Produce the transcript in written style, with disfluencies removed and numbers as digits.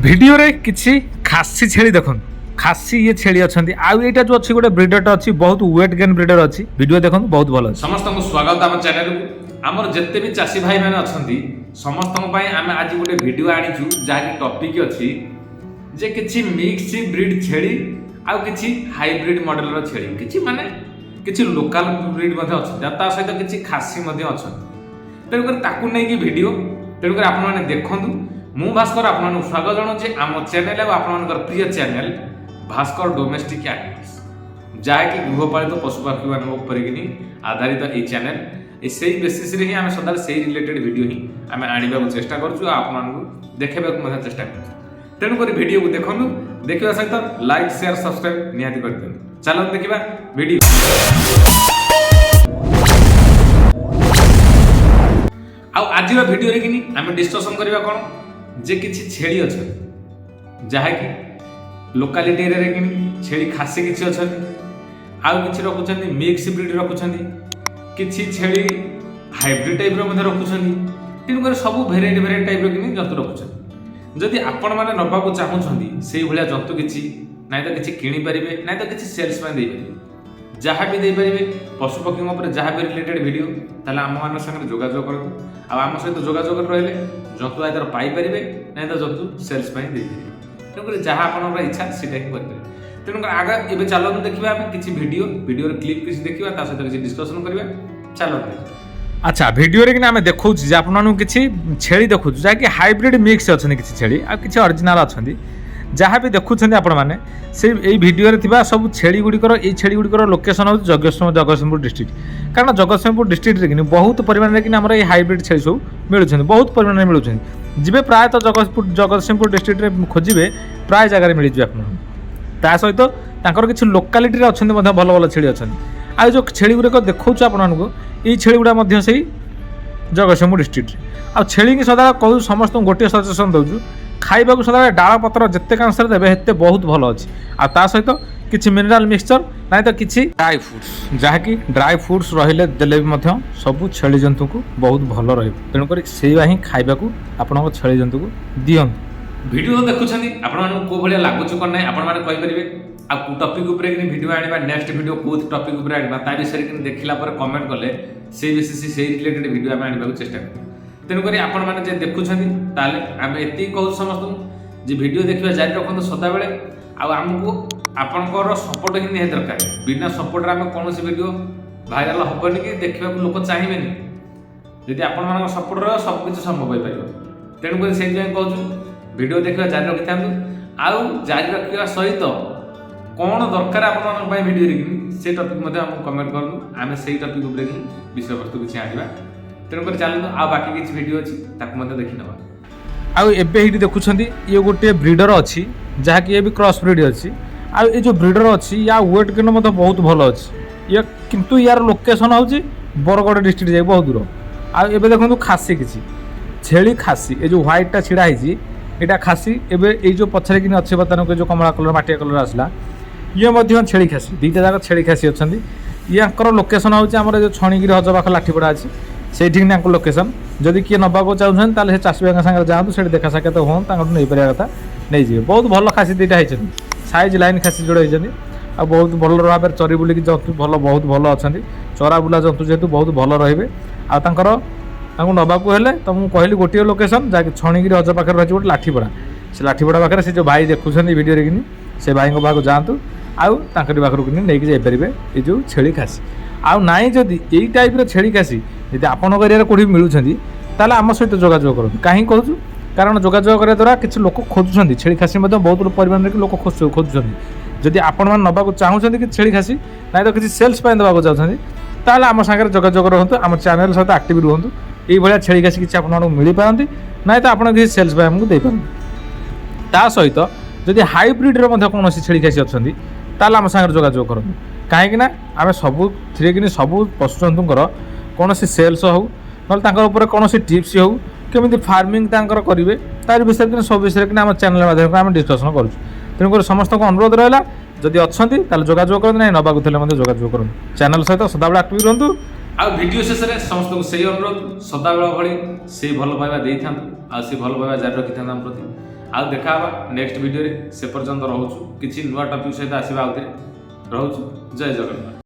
Video রে কিছু খাসি ছেড়ি দেখুন খাসি ইয়ে ছেড়ি অଛନ୍ତି ଆଉ ଏଇଟା ଯୋଉ ଅଛି ଗୋଟେ ବ୍ରିଡରଟା ଅଛି ବହୁତ ୱେଟ୍ ଗେନ୍ ବ୍ରିଡର ଅଛି ଭିଡିଓ ଦେଖନ୍ତୁ ବହୁତ ଭଲ ଅଛି। ସମସ୍ତଙ୍କୁ ସ୍ୱାଗତ ଆମ ଚ୍ୟାନେଲକୁ। ଆମର ଯେତେ ବି ଚାଷୀ ଭାଇମାନେ ଅଛନ୍ତି ସମସ୍ତଙ୍କ ପାଇଁ ଆମେ ଆଜି ଗୋଟେ ଭିଡିଓ ଆଣିଛୁ ଯାହାକି ଟପିକ୍ ଅଛି ଯେ କିଛି ମିକ୍ସ ବ୍ରିଡ୍ ଛେଳି ଆଉ କିଛି ହାଇବ୍ରିଡ୍ ମଡେଲର ଛେଳି କିଛି ମାନେ କିଛି ଲୋକାଲ ବ୍ରିଡ୍ ମଧ୍ୟ ଅଛନ୍ତି ଆଉ ତା ସହିତ କିଛି ଖାସି ମଧ୍ୟ ଅଛନ୍ତି। ତେଣୁକରି ତାକୁ ନେଇକି ଭିଡିଓ ତେଣୁକରି ଆପଣମାନେ ଦେଖନ୍ତୁ। ମୁଁ ଭାସ୍କର ଆପଣମାନଙ୍କୁ ସ୍ୱାଗତ ଜଣାଉଛି ଆମ ଚ୍ୟାନେଲ ଆଉ ଆପଣମାନଙ୍କର ପ୍ରିୟ ଚ୍ୟାନେଲ ଭାସ୍କର ଡୋମେଷ୍ଟିକ୍ ଆନିମଲ୍ସ, ଯାହାକି ଗୃହପାଳିତ ପଶୁପକ୍ଷୀମାନଙ୍କ ଉପରେ କିନି ଆଧାରିତ ଏହି ଚ୍ୟାନେଲ। ସେଇ ବେସିସ୍ରେ ହିଁ ଆମେ ସଦାବେଳେ ସେଇ ରିଲେଟେଡ୍ ଭିଡ଼ିଓ ହିଁ ଆମେ ଆଣିବାକୁ ଚେଷ୍ଟା କରୁଛୁ ଆଉ ଆପଣମାନଙ୍କୁ ଦେଖାଇବାକୁ ମଧ୍ୟ ଚେଷ୍ଟା କରୁଛୁ। ତେଣୁକରି ଭିଡ଼ିଓକୁ ଦେଖନ୍ତୁ, ଦେଖିବା ସହିତ ଲାଇକ୍ ସେୟାର ସବସ୍କ୍ରାଇବ୍ ନିହାତି କରିଦିଅନ୍ତୁ। ଚାଲନ୍ତୁ ଦେଖିବା ଭିଡ଼ିଓ। ଆଉ ଆଜିର ଭିଡ଼ିଓରେ କିନି ଆମେ ଡିସ୍କସନ୍ କରିବା କ'ଣ ଯେ କିଛି ଛେଳି ଅଛନ୍ତି ଯାହାକି ଲୋକାଲିଟି ଏରିଆରେ କିନି ଛେଳି ଖାସି କିଛି ଅଛନ୍ତି, ଆଉ କିଛି ରଖୁଛନ୍ତି ମିକ୍ସ ବ୍ରିଡ୍ ରଖୁଛନ୍ତି, କିଛି ଛେଳି ହାଇବ୍ରିଡ୍ ଟାଇପ୍ର ମଧ୍ୟ ରଖୁଛନ୍ତି। ତେଣୁକରି ସବୁ ଭେରାଇଟି ଟାଇପ୍ର କିନି ଜନ୍ତୁ ରଖୁଛନ୍ତି। ଯଦି ଆପଣମାନେ ନେବାକୁ ଚାହୁଁଛନ୍ତି ସେଇଭଳିଆ ଜନ୍ତୁ କିଛି ନାଇଁ ତ କିଛି କିଣିପାରିବେ, ନାଇଁ ତ କିଛି ସେଲ୍ସ ପାଇଁ ଦେଇପାରିବେ, ଯାହା ବି ଦେଇପାରିବେ ପଶୁପକ୍ଷୀଙ୍କ ଉପରେ ଯାହା ବି ରିଲେଟେଡ୍ ଭିଡ଼ିଓ, ତାହେଲେ ଆମମାନଙ୍କ ସାଙ୍ଗରେ ଯୋଗାଯୋଗ କରନ୍ତୁ। ଆଉ ଆମ ସହିତ ଯୋଗାଯୋଗରେ ରହିଲେ ଜନ୍ତୁ ଆଇଦର ପାଇପାରିବେ ନାଇଁ ତ ଜନ୍ତୁ ସେଲ୍ସ ପାଇଁ ଦେଇପାରିବେ। ତେଣୁକରି ଯାହା ଆପଣଙ୍କର ଇଚ୍ଛା ସେଇଟା ହିଁ କରିପାରିବେ। ତେଣୁକରି ଆଗ ଏବେ ଚାଲନ୍ତୁ ଦେଖିବା ଆମେ କିଛି ଭିଡ଼ିଓର କ୍ଲିପ୍ କିଛି ଦେଖିବା, ତା ସହିତ କିଛି ଡିସ୍କସନ୍ କରିବା। ଚାଲନ୍ତୁ। ଆଚ୍ଛା, ଭିଡ଼ିଓରେ କିନା ଆମେ ଦେଖାଉଛି ଯେ ଆପଣମାନଙ୍କୁ କିଛି ଛେଳି ଦେଖୁଛୁ ଯାହାକି ହାଇବ୍ରିଡ୍ ମିକ୍ସ ଅଛନ୍ତି କିଛି ଛେଳି ଆଉ କିଛି ଅରିଜିନାଲ ଅଛନ୍ତି। ଯାହା ବି ଦେଖୁଛନ୍ତି ଆପଣମାନେ ସେଇ ଏଇ ଭିଡ଼ିଓରେ ଥିବା ସବୁ ଛେଳି ଗୁଡ଼ିକର ଏଇ ଛେଳି ଗୁଡ଼ିକର ଲୋକେସନ୍ ହେଉଛି ଜଗତସିଂହପୁର ଡିଷ୍ଟ୍ରିକ୍ଟ। କାରଣ ଜଗତସିଂହପୁର ଡିଷ୍ଟ୍ରିକ୍ଟରେ କିନି ବହୁତ ପରିମାଣରେ କିନି ଆମର ଏଇ ହାଇବ୍ରିଡ୍ ଛେଳି ସବୁ ମିଳୁଛନ୍ତି, ବହୁତ ପରିମାଣରେ ମିଳୁଛନ୍ତି। ଯିବେ ପ୍ରାୟତଃ ଜଗତସିଂହପୁର ଡିଷ୍ଟ୍ରିକ୍ଟରେ ଖୋଜିବେ ପ୍ରାୟ ଜାଗାରେ ମିଳିଯିବେ ଆପଣଙ୍କୁ। ତା ସହିତ ତାଙ୍କର କିଛି ଲୋକାଲିଟିରେ ଅଛନ୍ତି ମଧ୍ୟ ଭଲ ଭଲ ଛେଳି ଅଛନ୍ତି। ଆଉ ଯେଉଁ ଛେଳି ଗୁଡ଼ିକ ଦେଖାଉଛି ଆପଣମାନଙ୍କୁ ଏଇ ଛେଳି ଗୁଡ଼ା ମଧ୍ୟ ସେଇ ଜଗତସିଂହପୁର ଡିଷ୍ଟ୍ରିକ୍ଟରେ। ଆଉ ଛେଳିକି ସଦାବେଳେ କହୁଛୁ ସମସ୍ତଙ୍କୁ ଗୋଟିଏ ସଜେସନ୍ ଦେଉଛୁ, ଖାଇବାକୁ ସଦାବେଳେ ଡାଳ ପତ୍ର ଯେତେ କାଂଶରେ ଦେବେ ସେତେ ବହୁତ ଭଲ ଅଛି। ଆଉ ତା ସହିତ କିଛି ମିନେରାଲ ମିକ୍ସଚର ନାଇଁ ତ କିଛି ଡ୍ରାଏ ଫ୍ରୁଟ୍ସ, ଯାହାକି ଡ୍ରାଏ ଫ୍ରୁଟ୍ସ ରହିଲେ ଦେଲେ ବି ମଧ୍ୟ ସବୁ ଛେଳି ଜନ୍ତୁଙ୍କୁ ବହୁତ ଭଲ ରହିବ। ତେଣୁକରି ସେଇଆ ହିଁ ଖାଇବାକୁ ଆପଣଙ୍କ ଛେଳି ଜନ୍ତୁଙ୍କୁ ଦିଅନ୍ତୁ। ଭିଡ଼ିଓ ଦେଖୁଛନ୍ତି ଆପଣମାନଙ୍କୁ କେଉଁ ଭଳିଆ ଲାଗୁଛି କ'ଣ ନାହିଁ ଆପଣମାନେ କହିପାରିବେ। ଆଉ କେଉଁ ଟପିକ୍ ଉପରେ କିନି ଭିଡ଼ିଓ ଆଣିବା, ନେକ୍ସଟ ଭିଡ଼ିଓ କେଉଁ ଟପିକ୍ ଉପରେ ଆଣିବା, ତା ବିଷୟରେ କିନି ଦେଖିଲା ପରେ କମେଣ୍ଟ କଲେ ସେଇ ବେସିସ୍ ସେଇ ରିଲେଟେଡ୍ ଭିଡ଼ିଓ ଆମେ ଆଣିବାକୁ ଚେଷ୍ଟା କରିବା। ତେଣୁକରି ଆପଣମାନେ ଯେ ଦେଖୁଛନ୍ତି ତାହେଲେ ଆମେ ଏତିକି କହୁଛୁ ସମସ୍ତଙ୍କୁ ଯେ ଭିଡ଼ିଓ ଦେଖିବା ଜାରି ରଖନ୍ତୁ ସଦାବେଳେ। ଆଉ ଆମକୁ ଆପଣଙ୍କର ସପୋର୍ଟ ହିଁ ନିହାତି ଦରକାର। ବିନା ସପୋର୍ଟରେ ଆମେ କୌଣସି ଭିଡ଼ିଓ ଭାଇରାଲ ହେବନି କି ଦେଖିବାକୁ ଲୋକ ଚାହିଁବେନି। ଯଦି ଆପଣମାନଙ୍କ ସପୋର୍ଟ ରହିବ ସବୁକିଛି ସମ୍ଭବ ହୋଇପାରିବ। ତେଣୁକରି ସେଇଥିପାଇଁ କହୁଛୁ ଭିଡ଼ିଓ ଦେଖିବା ଜାରି ରଖିଥାନ୍ତୁ। ଆଉ ଜାରି ରଖିବା ସହିତ କ'ଣ ଦରକାର ଆପଣମାନଙ୍କ ପାଇଁ ଭିଡ଼ିଓରେ କିନି ସେ ଟପିକ୍ ମଧ୍ୟ ଆମକୁ କମେଣ୍ଟ କରନ୍ତୁ, ଆମେ ସେଇ ଟପିକ୍ ଉପରେ ହିଁ ବିଷୟବସ୍ତୁ କିଛି ଆଣିବା। ତେଣୁକରି ଚାଲନ୍ତୁ ଆଉ ବାକି କିଛି ଭିଡ଼ିଓ ଅଛି ତାକୁ ମଧ୍ୟ ଦେଖିନେବା। ଆଉ ଏବେ ଏଇଠି ଦେଖୁଛନ୍ତି ଇଏ ଗୋଟିଏ ବ୍ରିଡର ଅଛି ଯାହାକି ଇଏ ବି କ୍ରସ୍ ବ୍ରିଡ୍ ଅଛି। ଆଉ ଏ ଯେଉଁ ବ୍ରିଡର ଅଛି ୟା ୱେଟ୍ ଗେନ୍ ମଧ୍ୟ ବହୁତ ଭଲ ଅଛି। ଇଏ କିନ୍ତୁ ୟାର ଲୋକେସନ୍ ହେଉଛି ବରଗଡ଼ ଡିଷ୍ଟ୍ରିକ୍ଟ ଯାଇ ବହୁତ ଦୂର। ଆଉ ଏବେ ଦେଖନ୍ତୁ ଖାସି କିଛି ଛେଳି ଖାସି, ଏ ଯେଉଁ ହ୍ୱାଇଟ୍ଟା ଛିଡ଼ା ହେଇଛି ଏଇଟା ଖାସି। ଏବେ ଏଇ ଯେଉଁ ପଛରେ କିନି ଅଛି ବର୍ତ୍ତମାନ ଯେଉଁ କମଳା କଲର୍ ମାଟିଆ କଲର୍ ଆସିଲା ଇଏ ମଧ୍ୟ ଛେଳି ଖାସି, ଦୁଇଟା ଯାକ ଛେଳି ଖାସି ଅଛନ୍ତି। ୟାଙ୍କର ଲୋକେସନ୍ ହେଉଛି ଆମର ଯେଉଁ ଛଣିଗିରି ହଜ ପାଖ ଲାଠିପଡ଼ା ଅଛି ସେଇଠିକି ତାଙ୍କ ଲୋକେସନ୍। ଯଦି କିଏ ନେବାକୁ ଚାହୁଁଛନ୍ତି ତାହେଲେ ସେ ଚାଷୀ ଭାଇଙ୍କ ସାଙ୍ଗରେ ଯାଆନ୍ତୁ, ସେଠି ଦେଖା ସାକ୍ଷାତ ହୁଅନ୍ତୁ, ତାଙ୍କଠୁ ନେଇପାରିବା କଥା ନେଇଯିବେ। ବହୁତ ଭଲ ଖାସି ଦୁଇଟା ହେଇଛନ୍ତି, ସାଇଜ୍ ଲାଇନ୍ ଖାସି ଯୋଡ଼େ ହେଇଛନ୍ତି। ଆଉ ବହୁତ ଭଲ ଭାବରେ ଚରି ବୁଲିକି ଜନ୍ତୁ ବହୁତ ଭଲ ଅଛନ୍ତି। ଚରା ବୁଲା ଜନ୍ତୁ ଯେହେତୁ ବହୁତ ଭଲ ରହିବେ। ଆଉ ତାଙ୍କୁ ନେବାକୁ ହେଲେ ତ ମୁଁ କହିଲି ଗୋଟିଏ ଲୋକେସନ୍ ଯାହାକି ଛଣିଗିରି ହଜ ପାଖରେ ରହିଛି ଗୋଟେ ଲାଠିପଡ଼ା। ସେ ଲାଠିପଡ଼ା ପାଖରେ ସେ ଯେଉଁ ଭାଇ ଦେଖୁଛନ୍ତି ଭିଡ଼ିଓରେ କିନି ସେ ଭାଇଙ୍କ ପାଖକୁ ଯାଆନ୍ତୁ, ଆଉ ତାଙ୍କରି ପାଖରୁ କିନି ନେଇକି ଯାଇପାରିବେ ଏଇ ଯେଉଁ ଛେଳି ଖାସି। ଆଉ ନାଇଁ ଯଦି ଏଇ ଟାଇପ୍ର ଛେଳି ଖାସି ଯଦି ଆପଣଙ୍କ ଏରିଆରେ କେଉଁଠି ମିଳୁଛନ୍ତି ତାହେଲେ ଆମ ସହିତ ଯୋଗାଯୋଗ କରନ୍ତୁ। କାହିଁକି କହୁଛୁ, କାରଣ ଯୋଗାଯୋଗ କରିବା ଦ୍ୱାରା କିଛି ଲୋକ ଖୋଜୁଛନ୍ତି ଛେଳି ଖାସି ମଧ୍ୟ ବହୁତ ପରିମାଣରେ ଲୋକ ଖୋଜୁଛନ୍ତି। ଯଦି ଆପଣମାନେ ନେବାକୁ ଚାହୁଁଛନ୍ତି କି ଛେଳି ଖାସି ନାଇଁ ତ କିଛି ସେଲ୍ସ ପାଇଁ ଦେବାକୁ ଚାହୁଁଛନ୍ତି ତାହେଲେ ଆମ ସାଙ୍ଗରେ ଯୋଗାଯୋଗ ରହନ୍ତୁ, ଆମ ଚ୍ୟାନେଲ୍ ସହିତ ଆକ୍ଟିଭ୍ ରୁହନ୍ତୁ। ଏଇଭଳିଆ ଛେଳି ଖାସି କିଛି ଆପଣମାନଙ୍କୁ ମିଳିପାରନ୍ତି, ନାଇଁ ତ ଆପଣ କିଛି ସେଲ୍ସ ପାଇଁ ଆମକୁ ଦେଇପାରନ୍ତି। ତା ସହିତ ଯଦି ହାଇବ୍ରିଡ୍ର ମଧ୍ୟ କୌଣସି ଛେଳି ଖାସି ଅଛନ୍ତି ତାହେଲେ ଆମ ସାଙ୍ଗରେ ଯୋଗାଯୋଗ କରନ୍ତୁ। କାହିଁକିନା ଆମେ ସବୁଥିରେ କିନି ସବୁ ପଶୁଜନ୍ତୁଙ୍କର କୌଣସି ସେଲ୍ସ ହେଉ ନହେଲେ ତାଙ୍କ ଉପରେ କୌଣସି ଟିପ୍ସ ହେଉ କେମିତି ଫାର୍ମିଂ ତାଙ୍କର କରିବେ ତାରି ବିଷୟରେ କିନି ସବୁ ବିଷୟରେ କିନି ଆମ ଚ୍ୟାନେଲ୍ ମାଧ୍ୟମରେ ଆମେ ଡିସ୍କସନ୍ କରୁଛୁ। ତେଣୁକରି ସମସ୍ତଙ୍କୁ ଅନୁରୋଧ ରହିଲା ଯଦି ଅଛନ୍ତି ତାହେଲେ ଯୋଗାଯୋଗ କରନ୍ତୁ, ନାଇଁ ନେବାକୁ ଥିଲେ ମଧ୍ୟ ଯୋଗାଯୋଗ କରନ୍ତୁ। ଚ୍ୟାନେଲ୍ ସହିତ ସଦାବେଳେ ଆକ୍ଟିଭ୍ ରୁହନ୍ତୁ। ଆଉ ଭିଡ଼ିଓ ଶେଷରେ ସମସ୍ତଙ୍କୁ ସେଇ ଅନୁରୋଧ ସଦାବେଳେ ଭଳି ସେଇ ଭଲ ପାଇବା ଦେଇଥାନ୍ତୁ ଆଉ ସେଇ ଭଲ ପାଇବା ଜାରି ରଖିଥାନ୍ତୁ ଆମ ପ୍ରତି। ଆଉ ଦେଖା ହେବା ନେକ୍ସଟ ଭିଡ଼ିଓରେ। ସେ ପର୍ଯ୍ୟନ୍ତ ରହୁଛୁ କିଛି ନୂଆ ଟପିକ୍ ସହିତ ଆସିବା ଆଉଥରେ। ରହୁଛୁ। ଜୟ ଜଗନ୍ନାଥ।